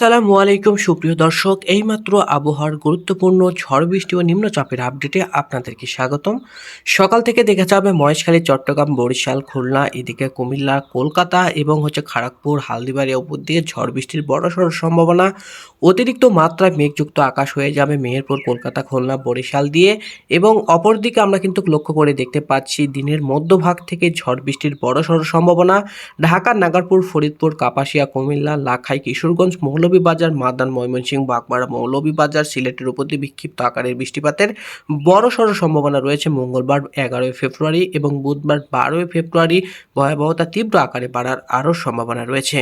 আসসালামু আলাইকুম সুপ্রিয় দর্শক, এইমাত্র আবহাওয়ার গুরুত্বপূর্ণ ঝড় বৃষ্টি ও নিম্নচাপের আপডেটে আপনাদেরকে স্বাগতম। সকাল থেকে দেখা যাবে মহেশখালী, চট্টগ্রাম, বরিশাল, খুলনা, এদিকে কুমিল্লা, কলকাতা এবং খড়গপুর, হালদিবাড়ি উপর দিয়ে ঝড় বৃষ্টির বড়সড় সম্ভাবনা। অতিরিক্ত মাত্রায় মেঘযুক্ত আকাশ হয়ে যাবে মেহেরপুর, কলকাতা, খুলনা, বরিশাল দিয়ে। এবং অপরদিকে আমরা কিন্তু লক্ষ্য করে দেখতে পাচ্ছি দিনের মধ্যভাগ থেকে ঝড় বৃষ্টির বড়সড় সম্ভাবনা। ঢাকা, নাগারপুর, ফরিদপুর, কাপাসিয়া, কুমিল্লা, লাখাই, কিশোরগঞ্জ, মৌলভীবাজার, মাদান, ময়মনসিংহ, বাগমারা, মৌলভীবাজার, সিলেটের উপর দিয়ে বিক্ষিপ্ত আকারের বৃষ্টিপাতের বড়সড় সম্ভাবনা রয়েছে মঙ্গলবার 11ই ফেব্রুয়ারি এবং বুধবার 12ই ফেব্রুয়ারি ভয়াবহতা তীব্র আকারে বাড়ার আরও সম্ভাবনা রয়েছে।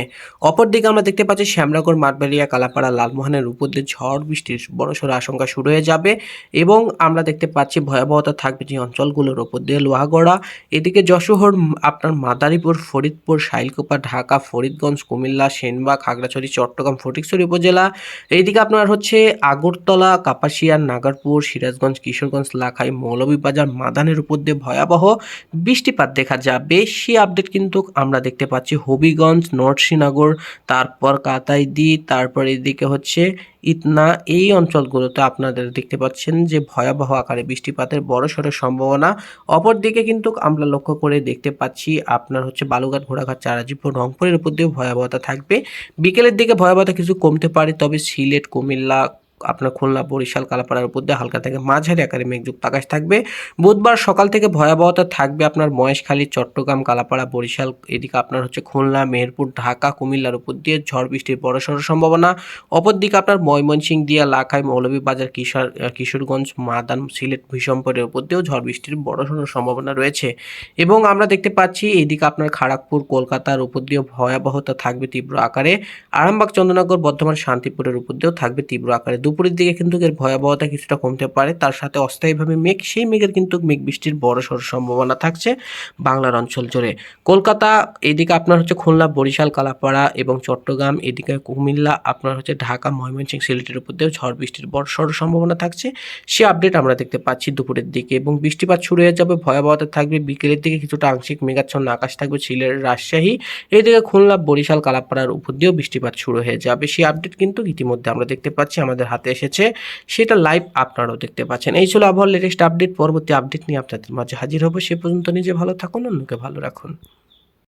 অপরদিকে আমরা দেখতে পাচ্ছি শ্যামনগর, মাঠবাড়িয়া, কালাপাড়া, লালমোহনের উপর দিয়ে ঝড় বৃষ্টির বড়সড় আশঙ্কা শুরু হয়ে যাবে এবং আমরা দেখতে পাচ্ছি ভয়াবহতা থাকবে যে অঞ্চলগুলোর উপর দিয়ে লোহাগড়া, এদিকে যশোর, আপনার মাদারীপুর, ফরিদপুর, শাইলকুপা, ঢাকা, ফরিদগঞ্জ, কুমিল্লা, সেনবাগ, খাগড়াছড়ি, চট্টগ্রাম, ফটিকছড়ি উপজেলা, এইদিকে আপনার আগরতলা, কাপাসিয়া, নাগারপুর, সিরাজগঞ্জ, কিশোরগঞ্জ, লাখাই, মৌলভীবাজার, মাদানের উপর দিয়ে ভয়াবহ বৃষ্টিপাত দেখা যাবে। সেই আপডেট কিন্তু আমরা দেখতে পাচ্ছি হবিগঞ্জ, নরসিংনগর, তারপর কাতাইদি, তারপর এদিকে ইতনা, এই অঞ্চলগুলোতে আপনাদের দেখতে পাচ্ছেন যে ভয়াবহ আকারে বৃষ্টিপাতের বড়সড় সম্ভাবনা। অপরদিকে কিন্তু আমরা লক্ষ্য করে দেখতে পাচ্ছি আপনার বালুঘাট, ঘোড়াঘাট, চারাজিপুর, রংপুরের উপর দিয়েও ভয়াবহতা থাকবে। বিকেলের দিকে ভয়াবহতা কিছু কমতে পারে, তবে সিলেট, কুমিল্লা, আপনার খুলনা, বরিশাল, কালাপাড়ার উপর দিয়ে হালকা থেকে মাঝারি আকারে মেঘযুক্ত আকাশ থাকবে। বুধবার সকাল থেকে ভয়াবহতা থাকবে আপনার মহেশখালী, চট্টগ্রাম, কালাপাড়া, বরিশাল, এদিকে আপনার খুলনা, মেহেরপুর, ঢাকা, কুমিল্লার উপর দিয়ে ঝড় বৃষ্টির বড়সড় সম্ভাবনা। অপরদিকে আপনার ময়মনসিংহ, দিয়া, লাখাই, মৌলভীবাজার, কিশোরগঞ্জ, মাদান, সিলেট, বিশম্বরের উপর দিয়েও ঝড় বৃষ্টির বড়সড় সম্ভাবনা রয়েছে। এবং আমরা দেখতে পাচ্ছি এইদিকে আপনার খড়গপুর, কলকাতার উপর দিয়েও ভয়াবহতা থাকবে তীব্র আকারে। আরামবাগ, চন্দ্রনগর, বর্ধমান, শান্তিপুরের উপর দিয়েও থাকবে তীব্র আকারে। দুপুরের দিকে কিন্তু এর ভয়াবহতা কিছুটা কমতে পারে, তার সাথে অস্থায়ীভাবে মেঘ, সেই মেঘের কিন্তু মেঘ বৃষ্টির বড়সড় সম্ভাবনা থাকছে বাংলার অঞ্চল জুড়ে। কলকাতা, এদিকে আপনার খুলনা, বরিশাল, কালাপাড়া এবং চট্টগ্রাম, এদিকে কুমিল্লা, আপনার ঢাকা, ময়মনসিংহ, সিলেটের উপর দিয়েও ঝড় বৃষ্টির বড়সড় সম্ভাবনা থাকছে। সে আপডেট আমরা দেখতে পাচ্ছি দুপুরের দিকে এবং বৃষ্টিপাত শুরু হয়ে যাবে, ভয়াবহতা থাকবে। বিকেলের দিকে কিছুটা আংশিক মেঘাচ্ছন্ন আকাশ থাকবে সিলেট, রাজশাহী, এদিকে খুলনা, বরিশাল, কালাপাড়ার উপর দিয়েও বৃষ্টিপাত শুরু হয়ে যাবে। সেই আপডেট কিন্তু ইতিমধ্যে আমরা দেখতে পাচ্ছি আমাদের হাতে এসেছে, সেটা লাইভ আপনারাও দেখতে পাচ্ছেন। এই ছিল আবহাওয়ার লেটেস্ট আপডেট। পরবর্তী আপডেট নিয়ে আপনাদের মাঝে হাজির হবো। সে পর্যন্ত নিজে ভালো থাকুন, অন্যকে ভালো রাখুন।